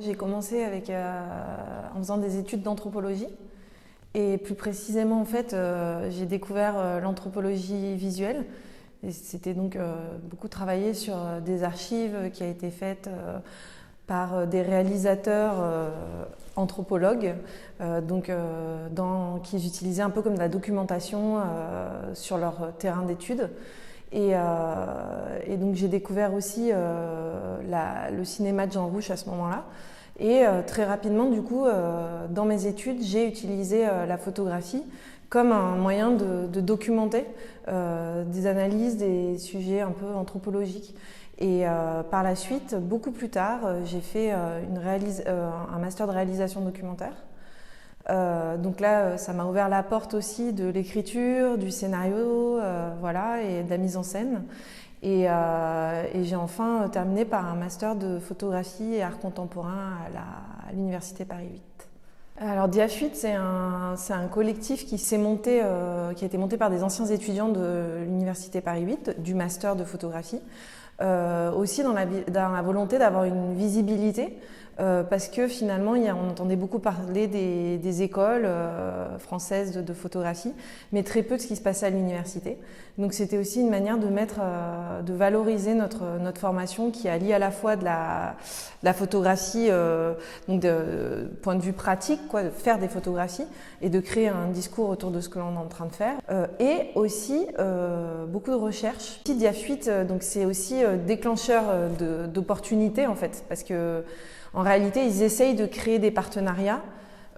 J'ai commencé en faisant des études d'anthropologie et plus précisément en fait j'ai découvert l'anthropologie visuelle et c'était donc beaucoup travaillé sur des archives qui a été faites par des réalisateurs anthropologues qui utilisaient un peu comme de la documentation sur leur terrain d'études. Et donc j'ai découvert aussi le cinéma de Jean Rouch à ce moment-là. Et très rapidement, du coup, dans mes études, j'ai utilisé la photographie comme un moyen de documenter des analyses, des sujets un peu anthropologiques. Et par la suite, beaucoup plus tard, j'ai fait un master de réalisation documentaire. Donc là, ça m'a ouvert la porte aussi de l'écriture, du scénario, voilà, et de la mise en scène. Et j'ai enfin terminé par un master de photographie et art contemporain à l'université Paris 8. Alors Diafuite, c'est un collectif qui a été monté par des anciens étudiants de l'université Paris 8, du master de photographie, aussi dans la volonté d'avoir une visibilité. Parce que finalement, on entendait beaucoup parler des écoles françaises de photographie, mais très peu de ce qui se passait à l'université. Donc c'était aussi une manière de valoriser notre formation qui allie à la fois de la photographie, donc de point de vue pratique, de faire des photographies et de créer un discours autour de ce que l'on est en train de faire, et aussi beaucoup de recherche. Diafuite, donc c'est aussi déclencheur d'opportunités en fait, parce que en réalité, ils essayent de créer des partenariats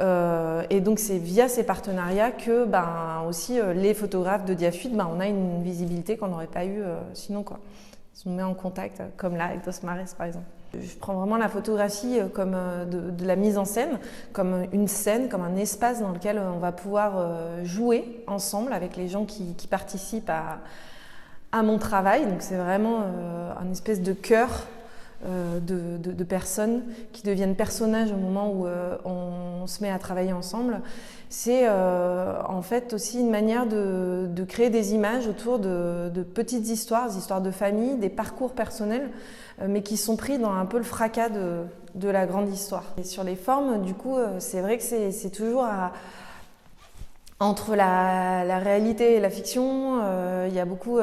et donc c'est via ces partenariats que aussi les photographes de Diafuite, on a une visibilité qu'on n'aurait pas eu sinon quoi. Ils sont mis en contact, comme là avec Dos Mares par exemple. Je prends vraiment la photographie comme de la mise en scène, comme une scène, comme un espace dans lequel on va pouvoir jouer ensemble avec les gens qui participent à mon travail. Donc c'est vraiment un espèce de cœur de personnes qui deviennent personnages au moment où on se met à travailler ensemble. C'est en fait aussi une manière de créer des images autour de petites histoires, des histoires de famille, des parcours personnels, mais qui sont pris dans un peu le fracas de la grande histoire. Et sur les formes, du coup, c'est vrai que c'est toujours entre la réalité et la fiction, il y a beaucoup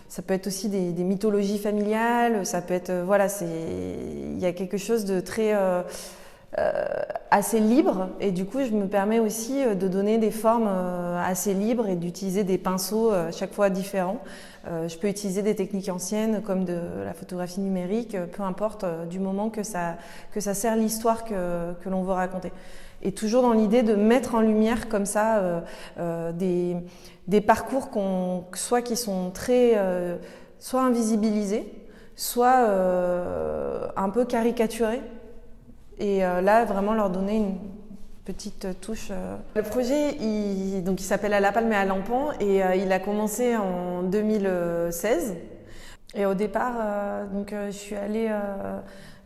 ça peut être aussi des mythologies familiales, ça peut être il y a quelque chose de très assez libre, et du coup je me permets aussi de donner des formes assez libres et d'utiliser des pinceaux à chaque fois différents. Je peux utiliser des techniques anciennes comme de la photographie numérique, peu importe, du moment que ça sert l'histoire que l'on veut raconter. Et toujours dans l'idée de mettre en lumière comme ça des parcours soit qui sont très soit invisibilisés, soit un peu caricaturés. Et là, vraiment leur donner une petite touche. Le projet, il s'appelle À la palme et à l'empan, et il a commencé en 2016. Et au départ, je suis allée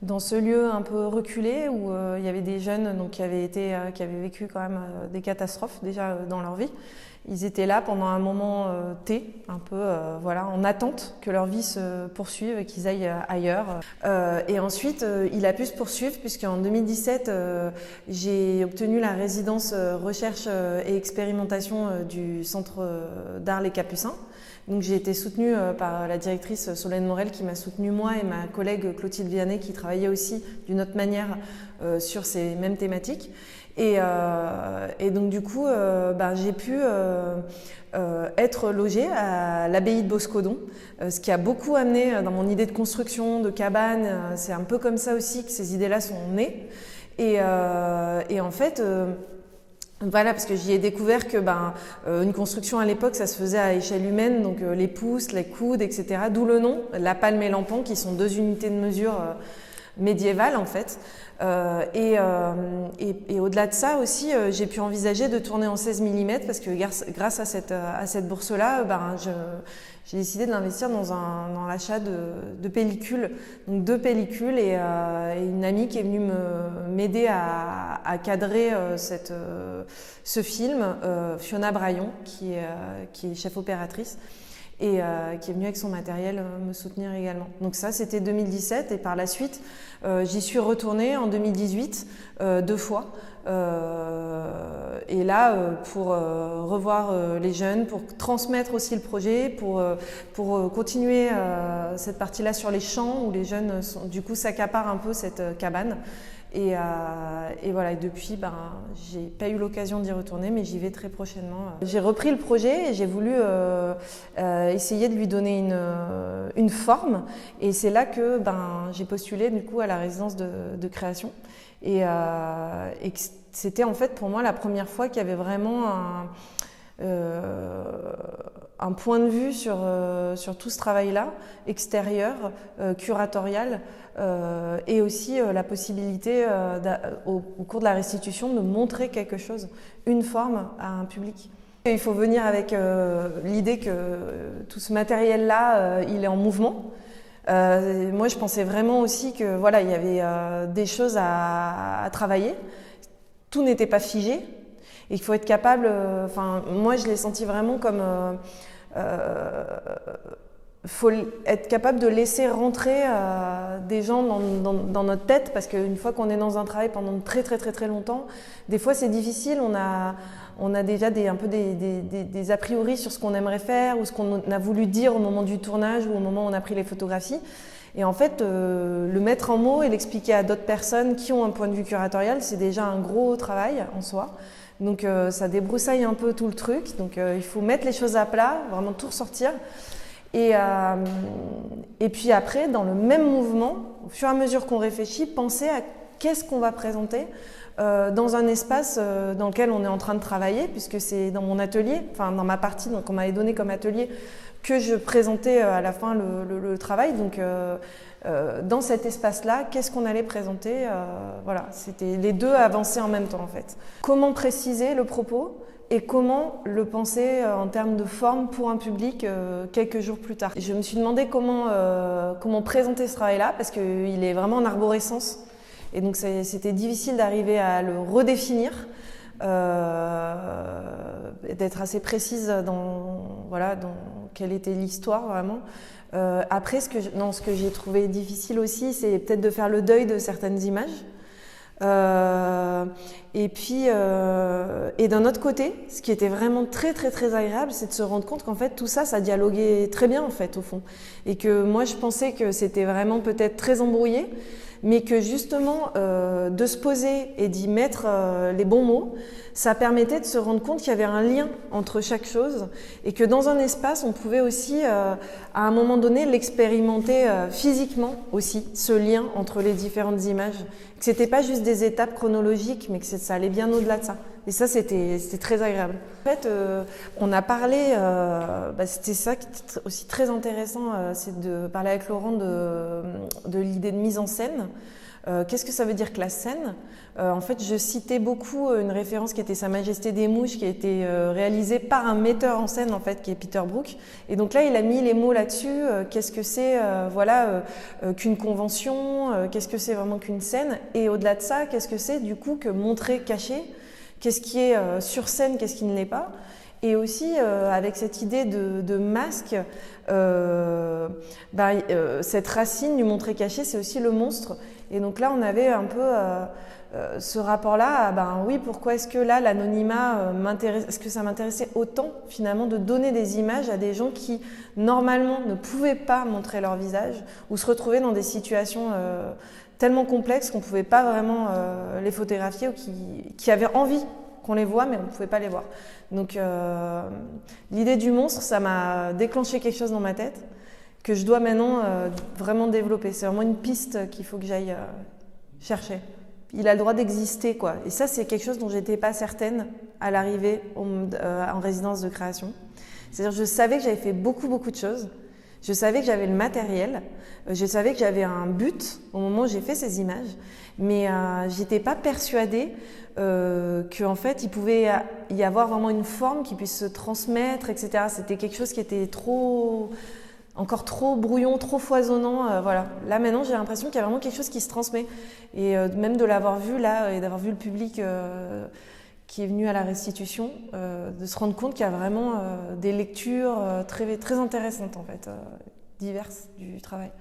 dans ce lieu un peu reculé où il y avait des jeunes qui avaient vécu quand même des catastrophes déjà dans leur vie. Ils étaient là pendant un moment un peu en attente que leur vie se poursuive et qu'ils aillent ailleurs. Et ensuite, il a pu se poursuivre puisqu'en 2017, j'ai obtenu la résidence recherche et expérimentation du Centre d'art Les Capucins. Donc j'ai été soutenue par la directrice Solène Morel qui m'a soutenue, moi et ma collègue Clotilde Vianney qui travaillait aussi d'une autre manière sur ces mêmes thématiques. Et donc du coup, j'ai pu être logée à l'abbaye de Boscodon, ce qui a beaucoup amené dans mon idée de construction, de cabane. C'est un peu comme ça aussi que ces idées-là sont nées. Et en fait... parce que j'y ai découvert que une construction à l'époque, ça se faisait à échelle humaine, donc les pouces, les coudes, etc. D'où le nom, la palme et l'empan, qui sont deux unités de mesure médiévales en fait. Et au-delà de ça aussi, j'ai pu envisager de tourner en 16 mm parce que grâce à cette bourse-là, j'ai décidé de l'investir dans l'achat de pellicules, donc 2 pellicules et une amie qui est venue m'aider à cadrer ce film, Fiona Braillon, qui est chef opératrice. et qui est venu avec son matériel me soutenir également. Donc ça, c'était 2017 et par la suite, j'y suis retournée en 2018 2 fois. Et là, pour revoir les jeunes, pour transmettre aussi le projet, pour continuer cette partie-là sur les champs où les jeunes du coup s'accaparent un peu cette cabane. Et voilà, et depuis, j'ai pas eu l'occasion d'y retourner, mais j'y vais très prochainement. J'ai repris le projet et j'ai voulu essayer de lui donner une forme. Et c'est là que j'ai postulé du coup à la résidence de création. Et c'était en fait pour moi la première fois qu'il y avait vraiment un point de vue sur tout ce travail-là, extérieur, curatorial, et aussi la possibilité au cours de la restitution de montrer quelque chose, une forme à un public. Et il faut venir avec l'idée que tout ce matériel-là, il est en mouvement. Moi, je pensais vraiment aussi que voilà, il y avait des choses à travailler. Tout n'était pas figé. Et il faut être capable. Moi, je l'ai senti vraiment comme. Faut être capable de laisser rentrer des gens dans notre tête, parce qu'une fois qu'on est dans un travail pendant très très très très longtemps, des fois c'est difficile. On a déjà un peu des a priori sur ce qu'on aimerait faire ou ce qu'on a voulu dire au moment du tournage ou au moment où on a pris les photographies. Et en fait, le mettre en mots et l'expliquer à d'autres personnes qui ont un point de vue curatorial, c'est déjà un gros travail en soi. Donc ça débroussaille un peu tout le truc. Donc il faut mettre les choses à plat, vraiment tout ressortir. Et puis après, dans le même mouvement, au fur et à mesure qu'on réfléchit, penser à qu'est-ce qu'on va présenter dans un espace dans lequel on est en train de travailler, puisque c'est dans mon atelier, enfin dans ma partie, donc on m'avait donné comme atelier que je présentais à la fin le travail. Donc dans cet espace-là, qu'est-ce qu'on allait présenter voilà, c'était les deux avancer en même temps en fait. Comment préciser le propos et comment le penser en termes de forme pour un public quelques jours plus tard. Je me suis demandé comment présenter ce travail-là, parce qu'il est vraiment en arborescence. Et donc c'était difficile d'arriver à le redéfinir, d'être assez précise dans quelle était l'histoire vraiment. Après, ce que j'ai trouvé difficile aussi, c'est peut-être de faire le deuil de certaines images. Et puis, et d'un autre côté, ce qui était vraiment très très très agréable, c'est de se rendre compte qu'en fait tout ça, ça dialoguait très bien en fait au fond. Et que moi je pensais que c'était vraiment peut-être très embrouillé, mais que justement de se poser et d'y mettre les bons mots, ça permettait de se rendre compte qu'il y avait un lien entre chaque chose et que dans un espace, on pouvait aussi, à un moment donné, l'expérimenter physiquement aussi, ce lien entre les différentes images. Que c'était pas juste des étapes chronologiques, mais que ça allait bien au-delà de ça. Et ça, c'était très agréable. En fait, on a parlé, c'était ça qui était aussi très intéressant, c'est de parler avec Laurent de l'idée de mise en scène. Qu'est-ce que ça veut dire que la scène ? En fait, je citais beaucoup une référence qui était Sa Majesté des Mouches, qui a été réalisée par un metteur en scène en fait, qui est Peter Brook. Et donc là, il a mis les mots là-dessus. Qu'est-ce que c'est, qu'une convention ? Qu'est-ce que c'est vraiment qu'une scène ? Et au-delà de ça, qu'est-ce que c'est du coup que montrer caché ? Qu'est-ce qui est sur scène ? Qu'est-ce qui ne l'est pas ? Et aussi avec cette idée de masque, cette racine du montrer caché, c'est aussi le monstre. Et donc là, on avait un peu ce rapport-là, oui, pourquoi est-ce que là, l'anonymat m'intéresse, est-ce que ça m'intéressait autant finalement de donner des images à des gens qui, normalement, ne pouvaient pas montrer leur visage ou se retrouver dans des situations tellement complexes qu'on ne pouvait pas vraiment les photographier ou qui avaient envie qu'on les voit, mais on ne pouvait pas les voir. Donc l'idée du monstre, ça m'a déclenché quelque chose dans ma tête que je dois maintenant vraiment développer. C'est vraiment une piste qu'il faut que j'aille chercher. Il a le droit d'exister, quoi. Et ça, c'est quelque chose dont j'étais pas certaine à l'arrivée en résidence de création. C'est-à-dire, je savais que j'avais fait beaucoup de choses. Je savais que j'avais le matériel. Je savais que j'avais un but au moment où j'ai fait ces images. Mais j'étais pas persuadée qu'en fait, il pouvait y avoir vraiment une forme qui puisse se transmettre, etc. C'était quelque chose qui était encore trop brouillon, trop foisonnant. Voilà. Là, maintenant, j'ai l'impression qu'il y a vraiment quelque chose qui se transmet. Et même de l'avoir vu là et d'avoir vu le public qui est venu à la restitution, de se rendre compte qu'il y a vraiment des lectures très, très intéressantes en fait, diverses du travail.